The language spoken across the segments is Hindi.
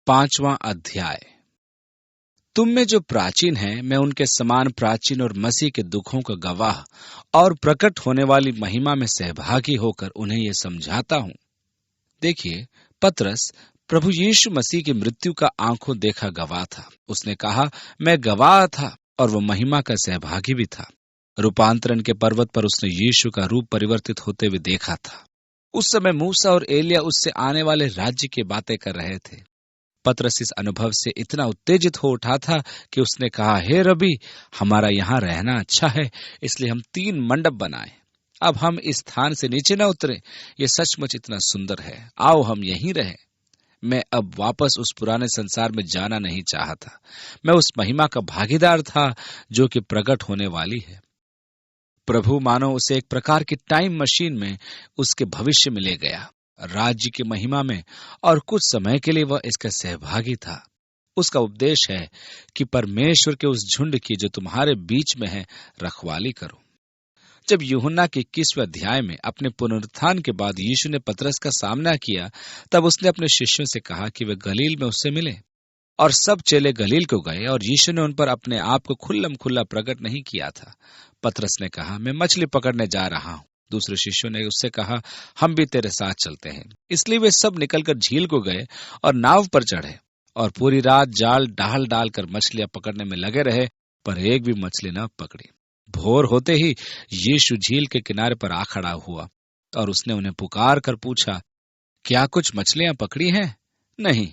5वां अध्याय। तुम में जो प्राचीन हैं, मैं उनके समान प्राचीन और मसीह के दुखों का गवाह और प्रकट होने वाली महिमा में सहभागी होकर उन्हें यह समझाता हूं। देखिए, पतरस प्रभु यीशु मसीह की मृत्यु का आंखों देखा गवाह था। उसने कहा, मैं गवाह था और वह महिमा का सहभागी भी था। रूपांतरण के पर्वत पर उसने यीशु का रूप परिवर्तित होते हुए देखा था। उस समय मूसा और एलिया उससे आने वाले राज्य की बातें कर रहे थे। पतरस इस अनुभव से इतना उत्तेजित हो उठा था कि उसने कहा, हे रबी, हमारा यहाँ रहना अच्छा है, इसलिए हम 3 मंडप बनाएं। अब हम इस स्थान से नीचे न उतरें। ये सचमुच इतना सुंदर है, आओ हम यहीं रहें। मैं अब वापस उस पुराने संसार में जाना नहीं चाहता। मैं उस महिमा का भागीदार था जो कि प्रकट होने वाली है। प्रभु मानो उसे एक प्रकार की टाइम मशीन में उसके भविष्य में ले गया, राज्य की महिमा में, और कुछ समय के लिए वह इसका सहभागी था। उसका उपदेश है कि परमेश्वर के उस झुंड की जो तुम्हारे बीच में है रखवाली करो। जब यूहन्ना के 21वें अध्याय में अपने पुनरुत्थान के बाद यीशु ने पतरस का सामना किया, तब उसने अपने शिष्यों से कहा कि वे गलील में उससे मिले। और सब चेले गलील को गए और यीशु ने उन पर अपने आप को खुल्लम खुल्ला प्रकट नहीं किया था। पतरस ने कहा, मैं मछली पकड़ने जा रहा हूं। दूसरे शिष्यों ने उससे कहा, हम भी तेरे साथ चलते हैं। इसलिए वे सब निकलकर झील को गए और नाव पर चढ़े और पूरी रात जाल डाल डालकर मछलियां पकड़ने में लगे रहे, पर एक भी मछली न पकड़ी। भोर होते ही यीशु झील के किनारे पर आ खड़ा हुआ और उसने उन्हें पुकार कर पूछा, क्या कुछ मछलियां पकड़ी हैं? नहीं।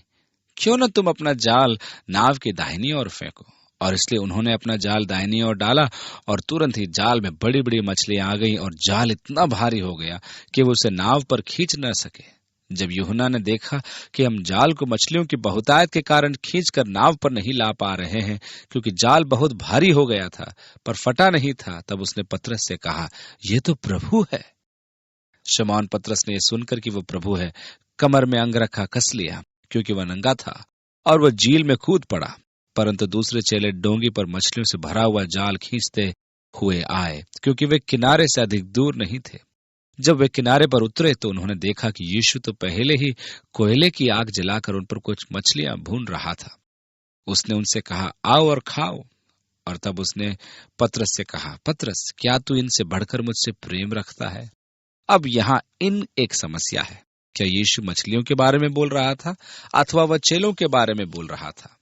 क्यों न तुम अपना जाल नाव की दाहिनी ओर फेंको। और इसलिए उन्होंने अपना जाल दाहिनी ओर डाला और तुरंत ही जाल में बड़ी बड़ी मछलियां आ गईं और जाल इतना भारी हो गया कि वो उसे नाव पर खींच न सके। जब यूहन्ना ने देखा कि हम जाल को मछलियों की बहुतायत के कारण खींचकर नाव पर नहीं ला पा रहे हैं, क्योंकि जाल बहुत भारी हो गया था पर फटा नहीं था, तब उसने पतरस से कहा, ये तो प्रभु है। शमौन पतरस ने यह सुनकर कि वो प्रभु है, कमर में अंगरखा कस लिया, क्योंकि वह नंगा था, और वह झील में कूद पड़ा। परंतु दूसरे चेले डोंगी पर मछलियों से भरा हुआ जाल खींचते हुए आए, क्योंकि वे किनारे से अधिक दूर नहीं थे। जब वे किनारे पर उतरे तो उन्होंने देखा कि यीशु तो पहले ही कोयले की आग जलाकर उन पर कुछ मछलियां भून रहा था। उसने उनसे कहा, आओ और खाओ। और तब उसने पतरस से कहा, पतरस, क्या तू इनसे बढ़कर मुझसे प्रेम रखता है? अब यहाँ इन एक समस्या है। क्या यीशु मछलियों के बारे में बोल रहा था अथवा वह चेलों के बारे में बोल रहा था?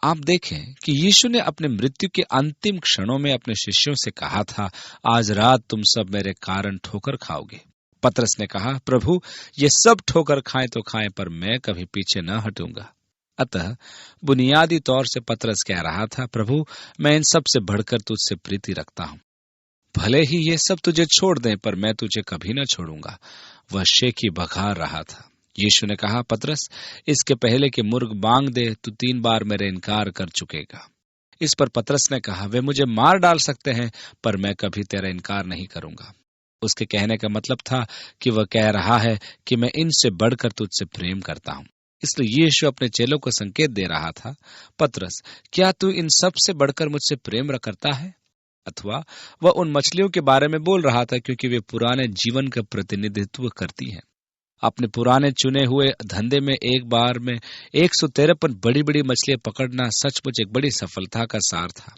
आप देखें कि यीशु ने अपने मृत्यु के अंतिम क्षणों में अपने शिष्यों से कहा था, आज रात तुम सब मेरे कारण ठोकर खाओगे। पतरस ने कहा, प्रभु, ये सब ठोकर खाएं तो खाएं, पर मैं कभी पीछे न हटूंगा। अतः बुनियादी तौर से पतरस कह रहा था, प्रभु, मैं इन सब से बढ़कर तुझसे प्रीति रखता हूं। भले ही ये सब तुझे छोड़ दें, पर मैं तुझे कभी न छोड़ूंगा। वह शेखी बघार रहा था। यीशु ने कहा, पतरस, इसके पहले कि मुर्ग बांग दे तू 3 बार मेरे इनकार कर चुकेगा। इस पर पतरस ने कहा, वे मुझे मार डाल सकते हैं, पर मैं कभी तेरा इनकार नहीं करूंगा। उसके कहने का मतलब था कि वह कह रहा है कि मैं इनसे बढ़कर तुझसे प्रेम करता हूं। इसलिए यीशु अपने चेलों को संकेत दे रहा था, पतरस, क्या तू इन सब से बढ़कर मुझसे प्रेम करता है? अथवा वह उन मछलियों के बारे में बोल रहा था, क्योंकि वे पुराने जीवन का प्रतिनिधित्व करती हैं। अपने पुराने चुने हुए धंधे में एक बार में 153 बड़ी बड़ी मछलियां पकड़ना सचमुच एक बड़ी सफलता का सार था।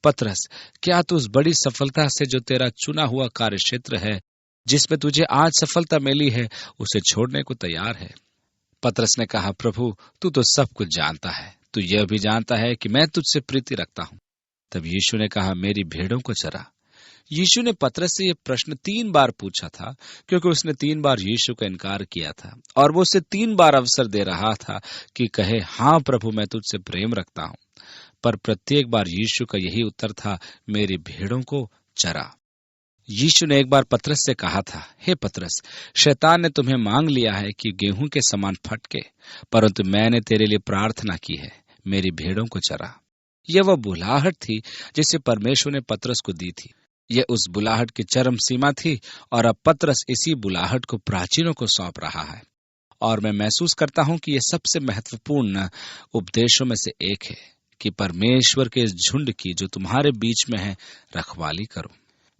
पतरस, क्या तू उस बड़ी सफलता से जो तेरा चुना हुआ कार्य क्षेत्र है, जिसमें तुझे आज सफलता मिली है, उसे छोड़ने को तैयार है? पतरस ने कहा, प्रभु, तू तो सब कुछ जानता है। तू यह भी जानता है कि मैं तुझसे प्रीति रखता हूं। तब यीशु ने कहा, मेरी भेड़ों को चरा। यीशु ने पतरस से यह प्रश्न 3 बार पूछा था, क्योंकि उसने 3 बार यीशु का इनकार किया था, और वो उसे 3 बार अवसर दे रहा था कि कहे, हाँ प्रभु, मैं तुझसे प्रेम रखता हूं। पर प्रत्येक बार यीशु का यही उत्तर था, मेरी भेड़ों को चरा। यीशु ने एक बार पतरस से कहा था, हे पतरस, शैतान ने तुम्हें मांग लिया है कि गेहूं के समान फटके, परंतु मैंने तेरे लिए प्रार्थना की है, मेरी भेड़ों को चरा। यह वह बुलाहट थी जिसे परमेश्वर ने पतरस को दी थी। यह उस बुलाहट की चरम सीमा थी, और अब पतरस इसी बुलाहट को प्राचीनों को सौंप रहा है। और मैं महसूस करता हूं कि यह सबसे महत्वपूर्ण उपदेशों में से एक है कि परमेश्वर के इस झुंड की जो तुम्हारे बीच में है रखवाली करो।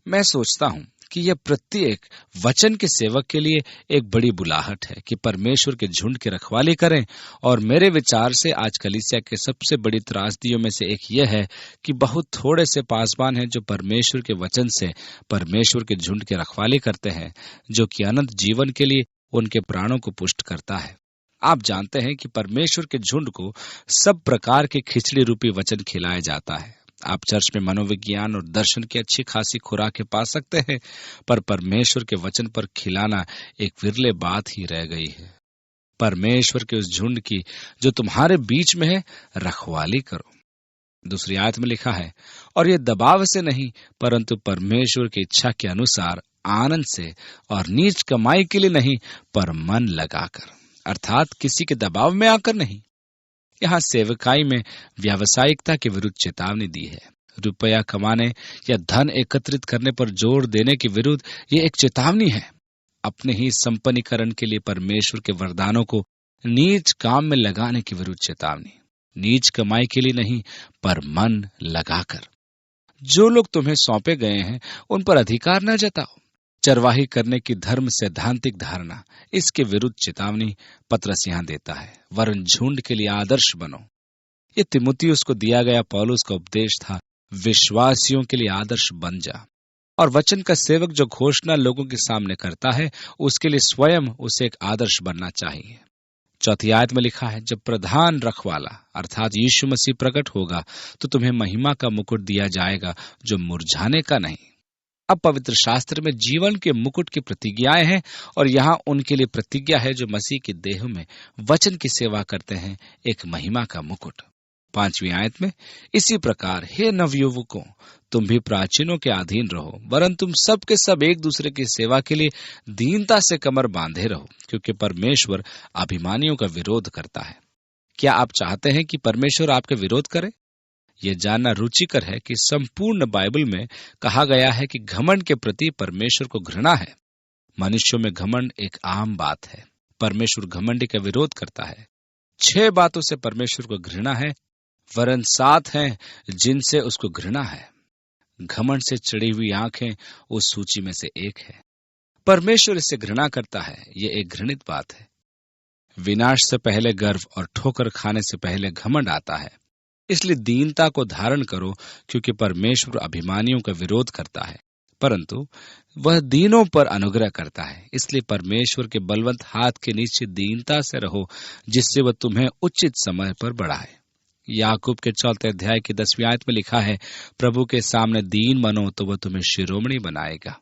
मैं सोचता हूं कि यह प्रत्येक वचन के सेवक के लिए एक बड़ी बुलाहट है कि परमेश्वर के झुंड की रखवाली करें। और मेरे विचार से आज कलीसिया के सबसे बड़ी त्रासदियों में से एक यह है कि बहुत थोड़े से पासवान हैं जो परमेश्वर के वचन से परमेश्वर के झुंड की रखवाली करते हैं, जो कि अनंत जीवन के लिए उनके प्राणों को पुष्ट करता है। आप जानते हैं कि परमेश्वर के झुंड को सब प्रकार के खिचड़ी रूपी वचन खिलाया जाता है। आप चर्च में मनोविज्ञान और दर्शन की अच्छी खासी खुराकें पा सकते हैं, पर परमेश्वर के वचन पर खिलाना एक विरले बात ही रह गई है। परमेश्वर के उस झुंड की जो तुम्हारे बीच में है, रखवाली करो। दूसरी आयत में लिखा है, और ये दबाव से नहीं परंतु परमेश्वर की इच्छा के अनुसार आनंद से, और नीच कमाई के लिए नहीं पर मन लगाकर, अर्थात किसी के दबाव में आकर नहीं। यहाँ सेवकाई में व्यावसायिकता के विरुद्ध चेतावनी दी है। रुपया कमाने या धन एकत्रित करने पर जोर देने के विरुद्ध ये एक चेतावनी है। अपने ही संपन्नीकरण के लिए परमेश्वर के वरदानों को नीच काम में लगाने के विरुद्ध चेतावनी। नीच कमाई के लिए नहीं पर मन लगाकर। जो लोग तुम्हें सौंपे गए हैं उन पर अधिकार न जताओ। चरवाही करने की धर्म सैद्धांतिक धारणा, इसके विरुद्ध चेतावनी पतरस यहाँ देता है। वरन झुंड के लिए आदर्श बनो। ये तीमुथियुस को दिया गया पौलुस का उपदेश था, विश्वासियों के लिए आदर्श बन जा। और वचन का सेवक जो घोषणा लोगों के सामने करता है, उसके लिए स्वयं उसे एक आदर्श बनना चाहिए। चौथी आयत में लिखा है, जब प्रधान रखवाला अर्थात यीशु मसीह प्रकट होगा तो तुम्हें महिमा का मुकुट दिया जाएगा जो मुरझाने का नहीं। अब पवित्र शास्त्र में जीवन के मुकुट की प्रतिज्ञाएं हैं, और यहाँ उनके लिए प्रतिज्ञा है जो मसीह के देह में वचन की सेवा करते हैं, एक महिमा का मुकुट। 5वीं आयत में, इसी प्रकार हे नवयुवकों, तुम भी प्राचीनों के अधीन रहो, वरन तुम सब के सब एक दूसरे की सेवा के लिए दीनता से कमर बांधे रहो, क्योंकि परमेश्वर अभिमानियों का विरोध करता है। क्या आप चाहते हैं कि परमेश्वर आपके विरोध करे? यह जानना रुचिकर है कि संपूर्ण बाइबल में कहा गया है कि घमंड के प्रति परमेश्वर को घृणा है। मनुष्यों में घमंड एक आम बात है। परमेश्वर घमंड का विरोध करता है। 6 बातों से परमेश्वर को घृणा है, वरन 7 हैं जिनसे उसको घृणा है। घमंड से चढ़ी हुई आंखें उस सूची में से एक है। परमेश्वर इससे घृणा करता है। यह एक घृणित बात है। विनाश से पहले गर्व और ठोकर खाने से पहले घमंड आता है। इसलिए दीनता को धारण करो, क्योंकि परमेश्वर अभिमानियों का विरोध करता है, परंतु वह दीनों पर अनुग्रह करता है। इसलिए परमेश्वर के बलवंत हाथ के नीचे दीनता से रहो, जिससे वह तुम्हें उचित समय पर बढ़ाए। याकूब के 4 अध्याय की 10वीं आयत में लिखा है, प्रभु के सामने दीन बनो तो वह तुम्हें शिरोमणि बनाएगा।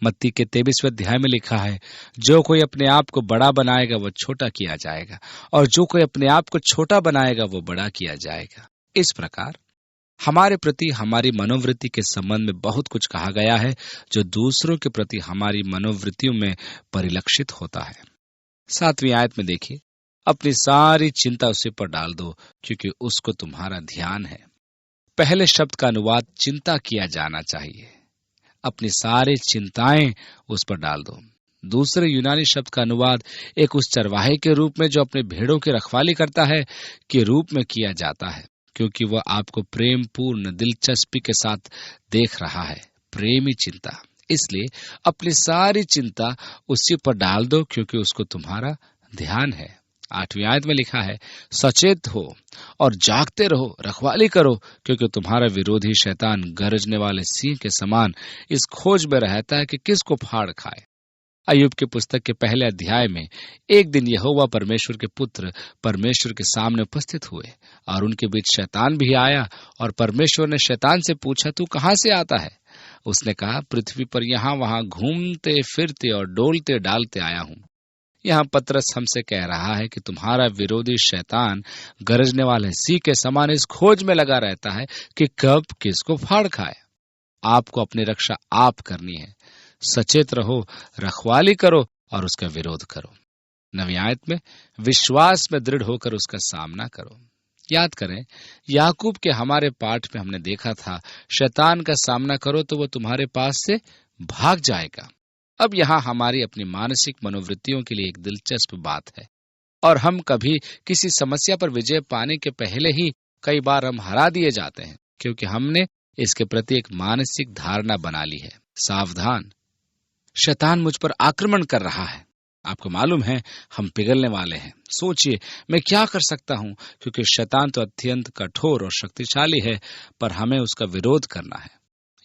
मत्ती के 23वें अध्याय में लिखा है, जो कोई अपने आप को बड़ा बनाएगा वह छोटा किया जाएगा, और जो कोई अपने आप को छोटा बनाएगा वो बड़ा किया जाएगा। इस प्रकार हमारे प्रति हमारी मनोवृत्ति के संबंध में बहुत कुछ कहा गया है, जो दूसरों के प्रति हमारी मनोवृत्तियों में परिलक्षित होता है। 7वीं आयत में देखिए, अपनी सारी चिंता उसी पर डाल दो, क्योंकि उसको तुम्हारा ध्यान है। पहले शब्द का अनुवाद चिंता किया जाना चाहिए। अपनी सारी चिंताएं उस पर डाल दो। दूसरे यूनानी शब्द का अनुवाद एक उस चरवाहे के रूप में जो अपने भेड़ों की रखवाली करता है के रूप में किया जाता है, क्योंकि वह आपको प्रेम पूर्ण दिलचस्पी के साथ देख रहा है। प्रेमी चिंता। इसलिए अपनी सारी चिंता उसी पर डाल दो, क्योंकि उसको तुम्हारा ध्यान है। 8वीं आयत में लिखा है, सचेत हो और जागते रहो, रखवाली करो, क्योंकि तुम्हारा विरोधी शैतान गरजने वाले सिंह के समान इस खोज में रहता है कि किसको फाड़ खाए। अय्यूब की पुस्तक के पहले अध्याय में एक दिन यहोवा परमेश्वर के पुत्र परमेश्वर के सामने उपस्थित हुए, और उनके बीच शैतान भी आया, और परमेश्वर ने शैतान से पूछा, तू कहां से आता है? उसने कहा, पृथ्वी पर यहाँ वहां घूमते फिरते और डोलते डालते आया हूं। यहाँ पतरस हमसे कह रहा है कि तुम्हारा विरोधी शैतान गरजने वाले सिंह के समान इस खोज में लगा रहता है कि कब किसको फाड़ खाए। आपको अपनी रक्षा आप करनी है। सचेत रहो, रखवाली करो और उसका विरोध करो। 9वीं आयत में, विश्वास में दृढ़ होकर उसका सामना करो। याद करें, याकूब के हमारे पाठ में हमने देखा था, शैतान का सामना करो तो वह तुम्हारे पास से भाग जाएगा। अब यहाँ हमारी अपनी मानसिक मनोवृत्तियों के लिए एक दिलचस्प बात है, और हम कभी किसी समस्या पर विजय पाने के पहले ही कई बार हम हरा दिए जाते हैं, क्योंकि हमने इसके प्रति एक मानसिक धारणा बना ली है। सावधान, शैतान मुझ पर आक्रमण कर रहा है। आपको मालूम है हम पिघलने वाले हैं। सोचिए मैं क्या कर सकता हूं, क्योंकि शैतान तो अत्यंत कठोर और शक्तिशाली है, पर हमें उसका विरोध करना है।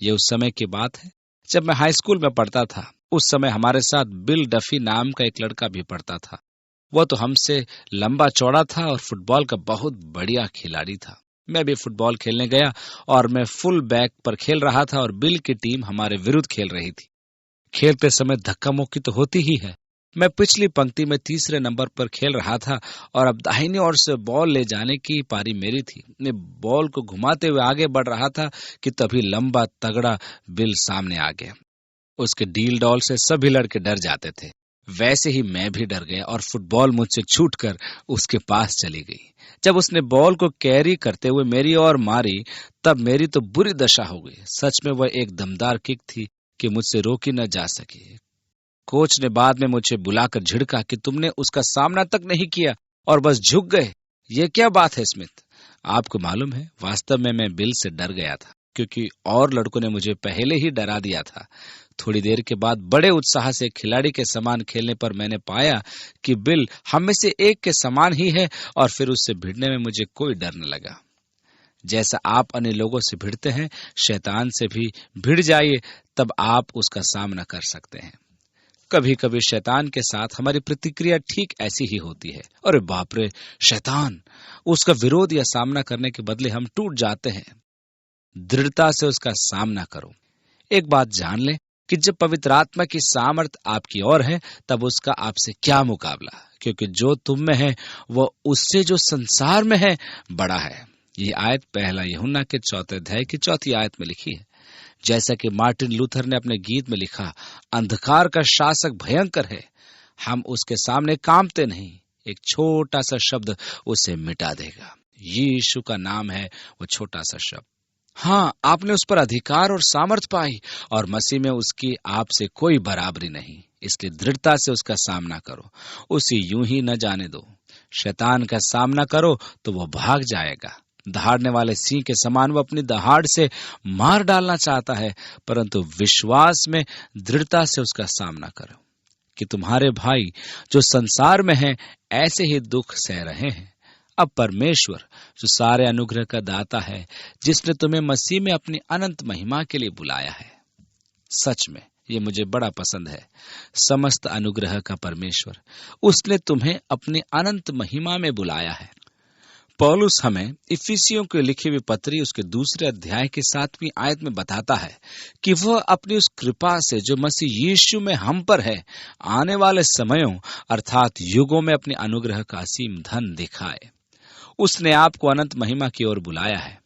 ये उस समय की बात है जब मैं हाई स्कूल में पढ़ता था। उस समय हमारे साथ बिल डफी नाम का एक लड़का भी पढ़ता था। वह तो हमसे लंबा चौड़ा था और फुटबॉल का बहुत बढ़िया खिलाड़ी था। मैं भी फुटबॉल खेलने गया और मैं फुल बैक पर खेल रहा था और बिल की टीम हमारे विरुद्ध खेल रही थी। खेलते समय धक्का मुक्की तो होती ही है। मैं पिछली पंक्ति में तीसरे नंबर पर खेल रहा था और अब दाहिनी ओर से बॉल ले जाने की पारी मेरी थी। मैं बॉल को घुमाते हुए आगे बढ़ रहा था कि तभी लंबा तगड़ा बिल सामने आ गया। उसके डील डॉल से सभी लड़के डर जाते थे। वैसे ही मैं भी डर गया और फुटबॉल मुझसे छूटकर उसके पास चली गई। जब उसने बॉल को कैरी करते हुए मेरी ओर मारी, तब मेरी तो बुरी दशा हो गई। सच में वह एक दमदार किक थी कि मुझसे रोकी न जा सकी। कोच ने बाद में मुझे बुलाकर झिड़का कि तुमने उसका सामना तक नहीं किया और बस झुक गए। ये क्या बात है स्मिथ? आपको मालूम है, वास्तव में मैं बिल से डर गया था, क्योंकि और लड़कों ने मुझे पहले ही डरा दिया था। थोड़ी देर के बाद बड़े उत्साह से खिलाड़ी के समान खेलने पर मैंने पाया कि बिल हम में से एक के समान ही है, और फिर उससे भिड़ने में मुझे कोई डर न लगा। जैसा आप अन्य लोगों से भिड़ते हैं, शैतान से भी भिड़ जाइए, तब आप उसका सामना कर सकते हैं। कभी कभी शैतान के साथ हमारी प्रतिक्रिया ठीक ऐसी ही होती है। अरे बाप रे, शैतान! उसका विरोध या सामना करने के बदले हम टूट जाते हैं। दृढ़ता से उसका सामना करो। एक बात जान ले कि जब पवित्र आत्मा की सामर्थ आपकी ओर है, तब उसका आपसे क्या मुकाबला, क्योंकि जो तुम में है वह उससे जो संसार में है बड़ा है। ये आयत पहला यूहन्ना के 4 अध्याय की 4 आयत में लिखी है। जैसा कि मार्टिन लूथर ने अपने गीत में लिखा, अंधकार का शासक भयंकर है, हम उसके सामने कांपते नहीं, एक छोटा सा शब्द उसे मिटा देगा। यीशु का नाम है वो छोटा सा शब्द। हाँ, आपने उस पर अधिकार और सामर्थ पाई, और मसीह में उसकी आपसे कोई बराबरी नहीं। इसलिए दृढ़ता से उसका सामना करो, उसे यूं ही न जाने दो। शैतान का सामना करो तो वो भाग जाएगा। दहाड़ने वाले सिंह के समान वो अपनी दहाड़ से मार डालना चाहता है, परंतु विश्वास में दृढ़ता से उसका सामना करो कि तुम्हारे भाई जो संसार में हैं ऐसे ही दुख सह रहे हैं। अब परमेश्वर जो सारे अनुग्रह का दाता है, जिसने तुम्हें मसीह में अपनी अनंत महिमा के लिए बुलाया है, सच में ये मुझे बड़ा पसंद है, समस्त अनुग्रह का परमेश्वर, उसने तुम्हें अपनी अनंत महिमा में बुलाया है। पौलुस हमें इफिसियों को लिखी हुई पत्री उसके 2 अध्याय की 7वीं आयत में बताता है कि वह अपनी उस कृपा से जो मसीह यीशु में हम पर है, आने वाले समयों अर्थात युगों में अपने अनुग्रह का असीम धन दिखाए। उसने आपको अनंत महिमा की ओर बुलाया है।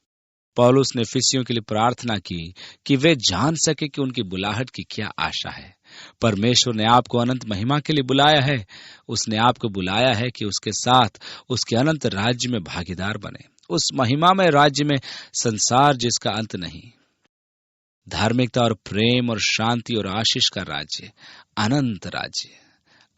पौलुस ने इफिसियों के लिए प्रार्थना की कि वे जान सके कि उनकी बुलाहट की क्या आशा है। परमेश्वर ने आपको अनंत महिमा के लिए बुलाया है। उसने आपको बुलाया है कि उसके साथ उसके अनंत राज्य में भागीदार बने, उस महिमामय राज्य में, संसार जिसका अंत नहीं, धार्मिकता और प्रेम और शांति और आशीष का राज्य, अनंत राज्य।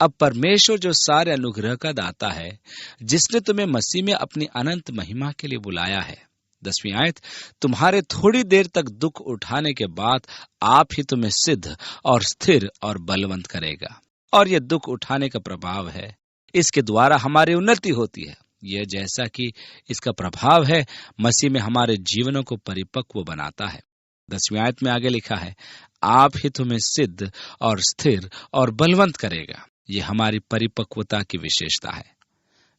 अब परमेश्वर जो सारे अनुग्रह का दाता है, जिसने तुम्हें मसीह में अपनी अनंत महिमा के लिए बुलाया है, 10वीं आयत, तुम्हारे थोड़ी देर तक दुख उठाने के बाद आप ही तुम्हें सिद्ध और स्थिर और बलवंत करेगा। और यह दुख उठाने का प्रभाव है, इसके द्वारा हमारी उन्नति होती है। यह जैसा कि इसका प्रभाव है, मसीह में हमारे जीवनों को परिपक्व बनाता है। 10वीं आयत में आगे लिखा है, आप ही तुम्हें सिद्ध और स्थिर और बलवंत करेगा। यह हमारी परिपक्वता की विशेषता है।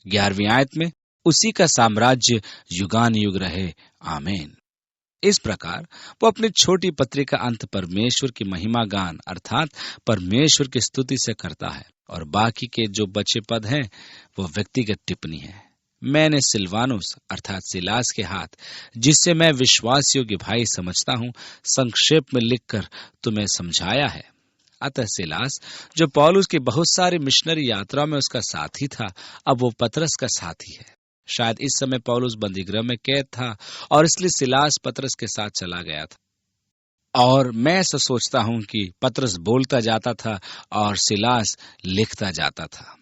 11वीं आयत में, उसी का साम्राज्य युगान युग रहे, आमीन। इस प्रकार वो अपनी छोटी पत्री का अंत परमेश्वर की महिमा गान अर्थात परमेश्वर की स्तुति से करता है, और बाकी के जो बचे पद हैं वो व्यक्तिगत टिप्पणी है। मैंने सिलवानुस अर्थात सिलास के हाथ, जिससे मैं विश्वास योग्य भाई समझता हूँ, संक्षेप में लिखकर तुम्हें समझाया है। अतः सिलास, जो पौलुस की बहुत सारी मिशनरी यात्रा में उसका साथी था, अब वो पतरस का साथी है। शायद इस समय पौलुस बंदीगृह में कैद था और इसलिए सिलास पतरस के साथ चला गया था। और मैं ऐसा सोचता हूं कि पतरस बोलता जाता था और सिलास लिखता जाता था।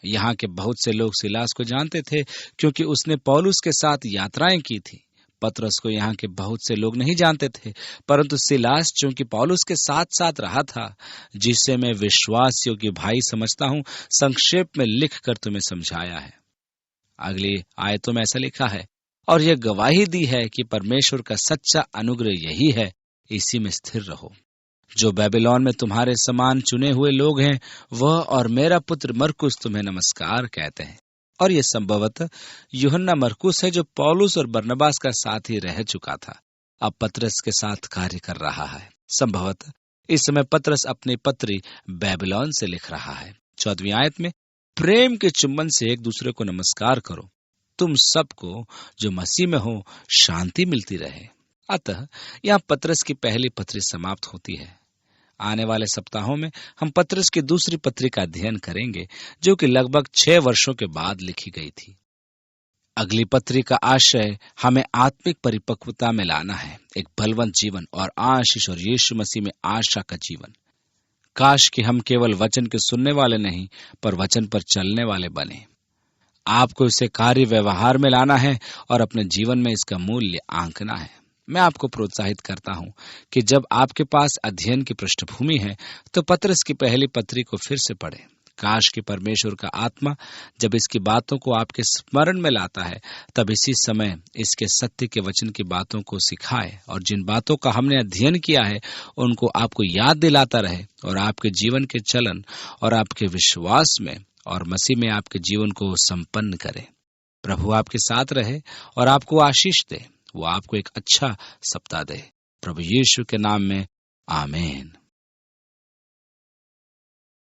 यहाँ के बहुत से लोग सिलास को जानते थे क्योंकि उसने पौलुस के साथ यात्राएं की थी। पतरस को यहाँ के बहुत से लोग नहीं जानते थे, परंतु सिलास चूंकि पौलुस के साथ साथ रहा था, जिसे मैं विश्वास योग्य भाई समझता हूँ, संक्षेप में लिख कर तुम्हें समझाया है। अगली आयतों में ऐसा लिखा है, और यह गवाही दी है कि परमेश्वर का सच्चा अनुग्रह यही है, इसी में स्थिर रहो। जो बेबीलोन में तुम्हारे समान चुने हुए लोग हैं, वह और मेरा पुत्र मरकुस तुम्हें नमस्कार कहते हैं। और यह संभवतः यूहन्ना मरकुस है, जो पौलुस और बरनबास का साथी रह चुका था, अब पतरस के साथ कार्य कर रहा है। संभवतः इस समय पतरस अपनी पत्री बेबीलोन से लिख रहा है। 14वीं आयत में, प्रेम के चुंबन से एक दूसरे को नमस्कार करो। तुम सबको जो मसीह में हो शांति मिलती रहे। अतः यहाँ पतरस की पहली पत्री समाप्त होती है। आने वाले सप्ताहों में हम पतरस की दूसरी पत्री का अध्ययन करेंगे, जो कि लगभग 6 वर्षों के बाद लिखी गई थी। अगली पत्री का आशय हमें आत्मिक परिपक्वता में लाना है, एक बलवंत जीवन और आशीष और यीशु मसीह में आशा का जीवन। काश कि हम केवल वचन के सुनने वाले नहीं, पर वचन पर चलने वाले बने। आपको इसे कार्य व्यवहार में लाना है और अपने जीवन में इसका मूल्य आंकना है। मैं आपको प्रोत्साहित करता हूं कि जब आपके पास अध्ययन की पृष्ठभूमि है, तो पतरस की पहली पत्री को फिर से पढ़ें। काश कि परमेश्वर का आत्मा जब इसकी बातों को आपके स्मरण में लाता है, तब इसी समय इसके सत्य के वचन की बातों को सिखाए और जिन बातों का हमने अध्ययन किया है उनको आपको याद दिलाता रहे और आपके जीवन के चलन और आपके विश्वास में और मसीह में आपके जीवन को संपन्न करे। प्रभु आपके साथ रहे और आपको आशीष दे। वो आपको एक अच्छा सप्ताह दे। प्रभु यीशु के नाम में आमीन।